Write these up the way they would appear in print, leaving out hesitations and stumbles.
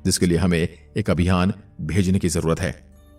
जिसके लिए हमें एक अभियान भेजने की जरूरत है।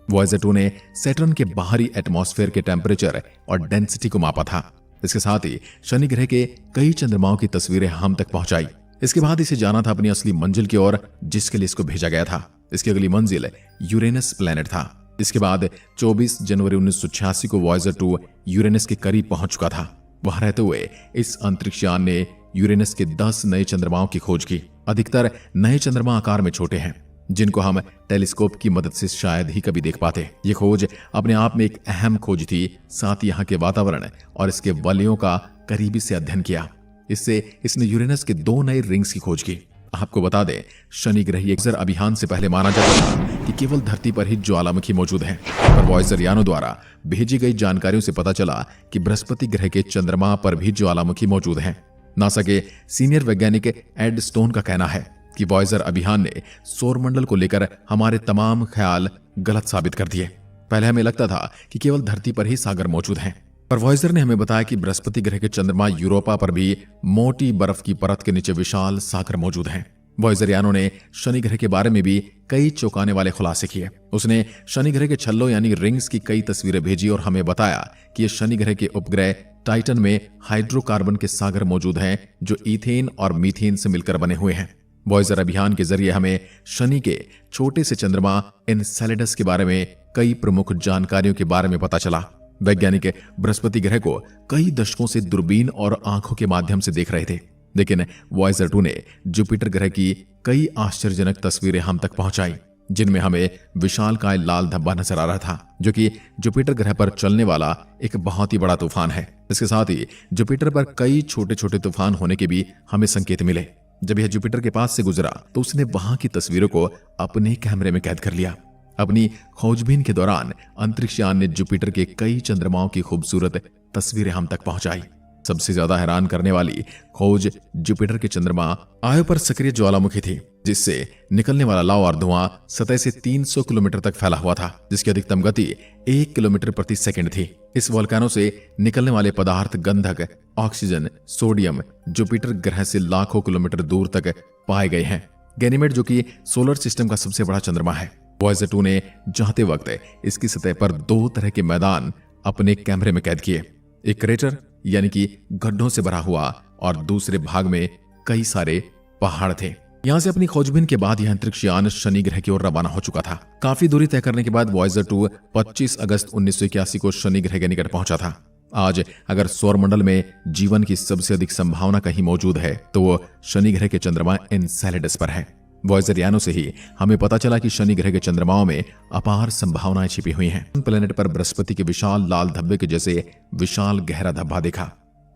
वॉयेजर 2 ने सैटर्न के बाहरी एटमॉस्फेयर के टेम्परेचर और डेंसिटी को मापा था। इसके साथ ही शनि ग्रह के कई चंद्रमाओं की तस्वीरें हम तक पहुंचाई। इसके बाद इसे जाना था अपनी असली मंजिल की ओर, जिसके लिए इसको भेजा गया था। इसकी अगली मंजिल यूरेनस प्लैनेट था। इसके बाद 24 जनवरी 1986 को वॉयेजर 2 यूरेनस के करीब पहुंच चुका था। वहां रहते हुए इस अंतरिक्ष यान ने यूरेनस के 10 नए चंद्रमाओं की खोज की। अधिकतर नए चंद्रमा आकार में छोटे हैं, जिनको हम टेलीस्कोप की मदद से शायद ही कभी देख पाते। ये खोज अपने आप में एक अहम खोज थी। साथ ही यहाँ के वातावरण और इसके वलयों का करीबी से अध्ययन किया। इससे इसने यूरेनस के 2 नए रिंग्स की खोज की। आपको बता दें, शनि ग्रह वॉयेजर अभियान से पहले माना जाता था कि केवल धरती पर ही ज्वालामुखी मौजूद है, पर वॉयेजर यानों द्वारा भेजी गई जानकारियों से पता चला कि बृहस्पति ग्रह के चंद्रमा पर भी ज्वालामुखी मौजूद हैं। नासा के सीनियर वैज्ञानिक एड स्टोन का कहना है कि वॉयेजर अभियान ने सौरमंडल को लेकर हमारे तमाम ख्याल गलत साबित कर दिए। पहले हमें लगता था कि केवल धरती पर ही सागर मौजूद हैं, पर वॉयेजर ने हमें बताया कि बृहस्पति ग्रह के चंद्रमा यूरोपा पर भी मोटी बर्फ की परत के नीचे विशाल सागर मौजूद हैं। वॉयेजर यानों ने शनि ग्रह के बारे में भी कई चौंकाने वाले खुलासे किए। उसने शनि ग्रह के छल्लों यानी रिंग्स की कई तस्वीरें भेजी और हमें बताया कि ये शनि ग्रह के उपग्रह टाइटन में हाइड्रोकार्बन के सागर मौजूद हैं, जो ईथेन और मीथेन से मिलकर बने हुए हैं। वॉयेजर अभियान के जरिए हमें शनि के छोटे से चंद्रमा एनसेलेडस के बारे में कई प्रमुख जानकारियों के बारे में पता चला। वैज्ञानिक बृहस्पति ग्रह को कई दशकों से दूरबीन और आंखों के माध्यम से देख रहे थे, लेकिन वॉयेजर 2 ने जुपिटर ग्रह की कई आश्चर्यजनक तस्वीरें हम तक पहुंचाई, जिनमें हमें विशालकाय लाल धब्बा नजर आ रहा था, जो कि जुपिटर ग्रह पर चलने वाला एक बहुत ही बड़ा तूफान है। इसके साथ ही जुपिटर पर कई छोटे छोटे तूफान होने के भी हमें संकेत मिले। जब यह जुपिटर के पास से गुजरा तो उसने वहां की तस्वीरों को अपने कैमरे में कैद कर लिया। अपनी खोजबीन के दौरान अंतरिक्ष यान ने जुपिटर के कई चंद्रमाओं की खूबसूरत तस्वीरें हम तक पहुंचाई। सबसे ज्यादा हैरान करने वाली खोज जुपिटर के चंद्रमा आयो पर सक्रिय ज्वालामुखी थी, जिससे निकलने वाला लावा और धुआं सतह से 300 किलोमीटर तक फैला हुआ था, जिसकी अधिकतम गति 1 किलोमीटर प्रति सेकंड थी। इस वोल्केनो से निकलने वाले पदार्थ गंधक, ऑक्सीजन, सोडियम जुपिटर ग्रह से लाखों किलोमीटर दूर तक पाए गए हैं। गैनीमेड, जो कि सोलर सिस्टम का सबसे बड़ा चंद्रमा है, वॉयेजर 2 ने जाते वक्त इसकी सतह पर 2 तरह के मैदान अपने कैमरे में कैद किए। एक क्रेटर यानी कि गड्ढों से भरा हुआ, और दूसरे भाग में कई सारे पहाड़ थे। यहां से अपनी खोजबीन के बाद यह अंतरिक्ष यान शनि ग्रह की ओर रवाना हो चुका था। काफी दूरी तय करने के बाद वॉयेजर 2 25 अगस्त 1981 को शनि ग्रह के निकट पहुंचा था। आज अगर सौरमंडल में जीवन की सबसे अधिक संभावना कहीं मौजूद है तो वो शनि ग्रह के चंद्रमा एनसेलेडस पर है। वॉयेजर यानों से ही हमें पता चला कि शनि ग्रह के चंद्रमाओं में अपार संभावनाएं छिपी हुई हैं। प्लेनेट पर बृहस्पति के विशाल लाल धब्बे के जैसे विशाल गहरा धब्बा देखा।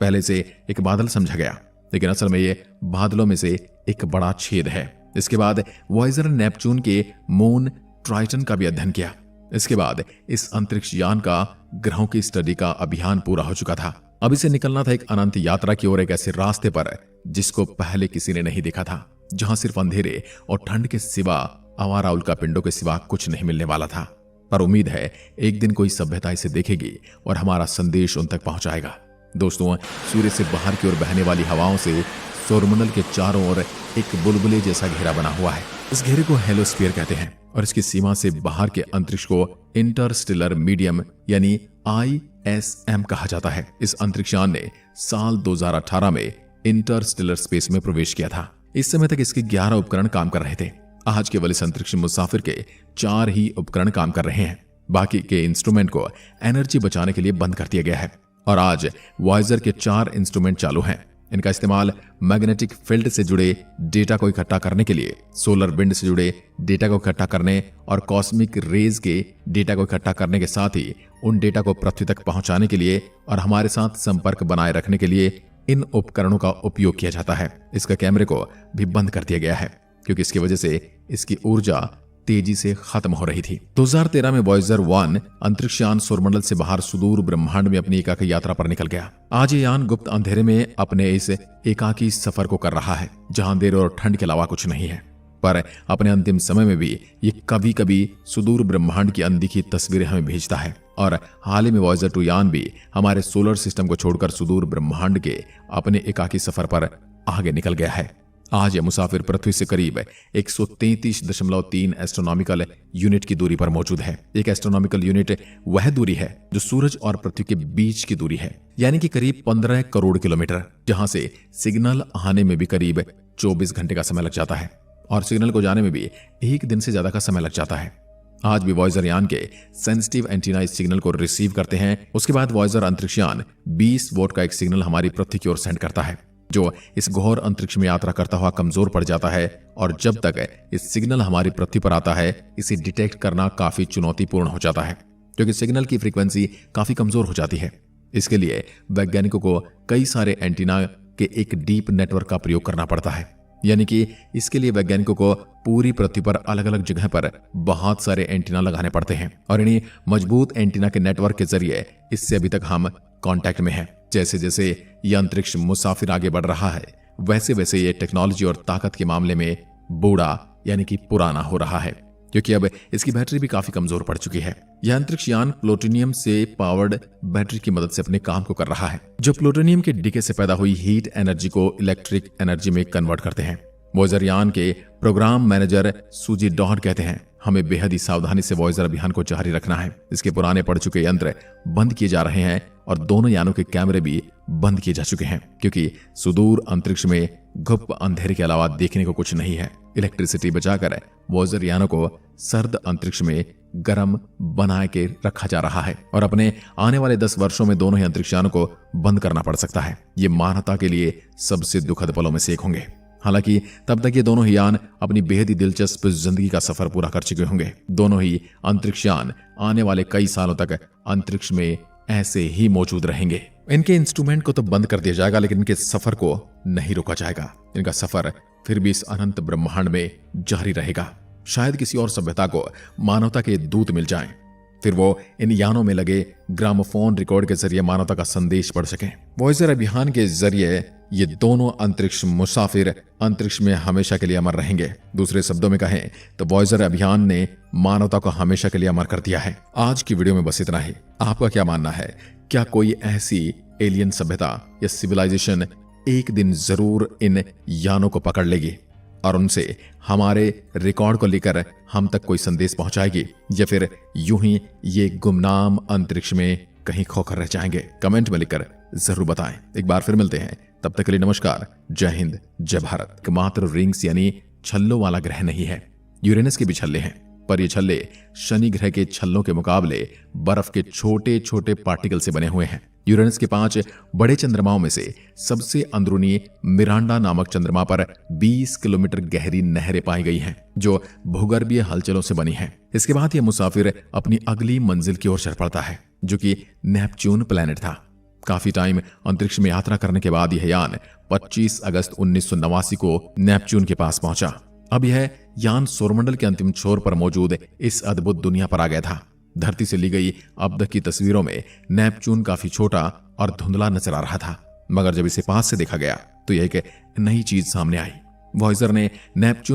पहले से एक बादल समझा गया, लेकिन असल में ये बादलों में से एक बड़ा छेद है। इसके बाद वॉयेजर ने नेपच्यून के मून ट्राइटन का भी अध्ययन किया। इसके बाद इस अंतरिक्ष यान का ग्रहों की स्टडी का अभियान पूरा हो चुका था। अब इसे निकलना था एक अनंत यात्रा की ओर, एक ऐसे रास्ते पर जिसको पहले किसी ने नहीं देखा था, जहां सिर्फ अंधेरे और ठंड के सिवा, आवारा उल्कापिंडों के सिवा कुछ नहीं मिलने वाला था। पर उम्मीद है एक दिन कोई सभ्यता इसे देखेगी और हमारा संदेश उन तक पहुंचाएगा। दोस्तों, सूर्य से बाहर की ओर बहने वाली हवाओं से सौरमंडल के चारों ओर एक बुलबुले जैसा घेरा बना हुआ है। इस घेरे को हेलोस्फीयर कहते हैं और इसकी सीमा से बाहर के अंतरिक्ष को इंटरस्टेलर मीडियम यानी ISM कहा जाता है। इस अंतरिक्ष यान ने साल 2018 में इंटरस्टेलर स्पेस में प्रवेश किया था। इस समय तक इसके 11 उपकरण काम कर रहे थे। आज केवल इस अंतरिक्ष मुसाफिर के 4 ही उपकरण काम कर रहे हैं। बाकी के इंस्ट्रूमेंट को एनर्जी बचाने के लिए बंद कर दिया गया है और आज वॉयेजर के 4 इंस्ट्रूमेंट चालू हैं। इनका इस्तेमाल मैग्नेटिक फील्ड से जुड़े डेटा को इकट्ठा करने के लिए, सोलर विंड से जुड़े डेटा को इकट्ठा करने और कॉस्मिक रेज के डेटा को इकट्ठा करने के साथ ही उन डेटा को पृथ्वी तक पहुंचाने के लिए और हमारे साथ संपर्क बनाए रखने के लिए इन उपकरणों का उपयोग किया जाता है। इसका कैमरे को भी बंद कर दिया गया है क्योंकि इसकी वजह से इसकी ऊर्जा तेजी से खत्म हो रही थी। 2013 में वॉयेजर 1 अंतरिक्ष यान सौरमंडल से बाहर सुदूर ब्रह्मांड में अपनी एकाकी यात्रा पर निकल गया। आज ये यान गुप्त अंधेरे में अपने इस एकाकी सफर को कर रहा है, जहां अंधेरे और ठंड के अलावा कुछ नहीं है। पर अपने अंतिम समय में भी ये कभी कभी सुदूर ब्रह्मांड की अनदिखी तस्वीरें हमें भेजता है और हाल ही में वॉयेजर 2 यान भी हमारे सोलर सिस्टम को छोड़कर सुदूर ब्रह्मांड के अपने एकाकी सफर पर आगे निकल गया है। आज यह मुसाफिर पृथ्वी से करीब 133.3 एस्ट्रोनॉमिकल यूनिट की दूरी पर मौजूद है। एक एस्ट्रोनॉमिकल यूनिट वह दूरी है जो सूरज और पृथ्वी के बीच की दूरी है, यानी कि करीब 15 करोड़ किलोमीटर, जहां से सिग्नल आने में भी करीब 24 घंटे का समय लग जाता है और सिग्नल को जाने में भी 1 दिन से ज्यादा का समय लग जाता है। आज भी वॉयेजर यान के सेंसिटिव एंटीना इस सिग्नल को रिसीव करते हैं। उसके बाद वॉयेजर अंतरिक्ष यान 20 वोल्ट का एक सिग्नल हमारी पृथ्वी की ओर सेंड करता है, जो इस घोर अंतरिक्ष में यात्रा करता हुआ कमजोर पड़ जाता है और जब तक इस सिग्नल हमारी पृथ्वी पर आता है, इसे डिटेक्ट करना काफी चुनौतीपूर्ण हो जाता है, क्योंकि सिग्नल की फ्रीक्वेंसी काफी कमजोर हो जाती है। इसके लिए वैज्ञानिकों को कई सारे एंटीना के एक डीप नेटवर्क का प्रयोग करना पड़ता है, यानी कि इसके लिए वैज्ञानिकों को पूरी पृथ्वी पर अलग अलग जगह पर बहुत सारे एंटीना लगाने पड़ते हैं और इन्हीं मजबूत एंटीना के नेटवर्क के जरिए इससे अभी तक हम कांटेक्ट में हैं। जैसे जैसे यह अंतरिक्ष मुसाफिर आगे बढ़ रहा है, वैसे वैसे ये टेक्नोलॉजी और ताकत के मामले में बूढ़ा यानी कि पुराना हो रहा है, क्योंकि अब इसकी बैटरी भी काफी कमजोर पड़ चुकी है। यह अंतरिक्ष यान प्लूटोनियम से पावर्ड बैटरी की मदद से अपने काम को कर रहा है, जो प्लूटोनियम के डीके से पैदा हुई हीट एनर्जी को इलेक्ट्रिक एनर्जी में कन्वर्ट करते हैं। वॉयेजर यान के प्रोग्राम मैनेजर सूजी डॉड कहते हैं, हमें बेहद ही सावधानी से वॉयेजर अभियान को जारी रखना है। इसके पुराने पड़ चुके यंत्र बंद किए जा रहे हैं और दोनों यानों के कैमरे भी बंद किए जा चुके हैं, क्योंकि सुदूर अंतरिक्ष में घुप अंधेरे के अलावा देखने को कुछ नहीं है। इलेक्ट्रिसिटी बचाकर वॉयेजर यानों को सर्द अंतरिक्ष में गर्म बना के रखा जा रहा है और अपने आने वाले 10 वर्षों में दोनों ही अंतरिक्ष यानों को बंद करना पड़ सकता है। ये मानवता के लिए सबसे दुखद पलों में से एक होंगे। हालांकि तब तक ये दोनों ही यान अपनी बेहद ही दिलचस्प जिंदगी का सफर पूरा कर चुके होंगे। दोनों ही अंतरिक्ष यान आने वाले कई सालों तक अंतरिक्ष में ऐसे ही मौजूद रहेंगे। इनके इंस्ट्रूमेंट को तो बंद कर दिया जाएगा, लेकिन इनके सफर को नहीं रोका जाएगा। इनका सफर फिर भी इस अनंत ब्रह्मांड में जारी रहेगा। शायद किसी और सभ्यता को मानवता के दूत मिल जाएं, फिर वो इन यानों में लगे ग्रामोफोन रिकॉर्ड के जरिए मानवता का संदेश पढ़ सकें। वॉयेजर अभियान के जरिए ये दोनों अंतरिक्ष मुसाफिर अंतरिक्ष में हमेशा के लिए अमर रहेंगे। दूसरे शब्दों में कहें तो वॉयेजर अभियान ने मानवता को हमेशा के लिए अमर कर दिया है। आज की वीडियो में बस इतना ही। आपका क्या मानना है? क्या कोई ऐसी एलियन सभ्यता या सिविलाइजेशन एक दिन जरूर इन यानों को पकड़ लेगी और उनसे हमारे रिकॉर्ड को लेकर हम तक कोई संदेश पहुंचाएगी, या फिर यूं ही ये गुमनाम अंतरिक्ष में कहीं खोकर रह जाएंगे? कमेंट में लिखकर जरूर बताएं। एक बार फिर मिलते हैं, तब तक के लिए नमस्कार, जय हिंद, जय भारत। मात्र रिंग्स यानी छल्लों वाला ग्रह नहीं है, यूरेनस के भी छल्ले हैं, पर ये छल्ले शनि ग्रह के छल्लों के मुकाबले बर्फ के छोटे छोटे पार्टिकल से बने हुए हैं। यूरेनस के 5 बड़े चंद्रमाओं में से सबसे अंदरूनी मिरांडा नामक चंद्रमा पर 20 किलोमीटर गहरी नहरें पाई गई हैं, जो भूगर्भीय हलचलों से बनी हैं। इसके बाद यह मुसाफिर अपनी अगली मंजिल की ओर चल पड़ता है, जो कि नेपच्यून प्लैनेट था। काफी टाइम अंतरिक्ष में यात्रा करने के बाद यह यान 25 अगस्त 1989 को नेपच्यून के पास पहुंचा। अब यह यान सौरमंडल के अंतिम छोर पर मौजूद इस अद्भुत दुनिया पर आ गया था। धरती से ली गई अब तक की तस्वीरों में नेपच्यून काफी छोटा और धुंधला नजर आ रहा था, मगर जब इसे पास से देखा गया तो यह एक नई चीज सामने आई। वॉयेजर ने नेपच्यून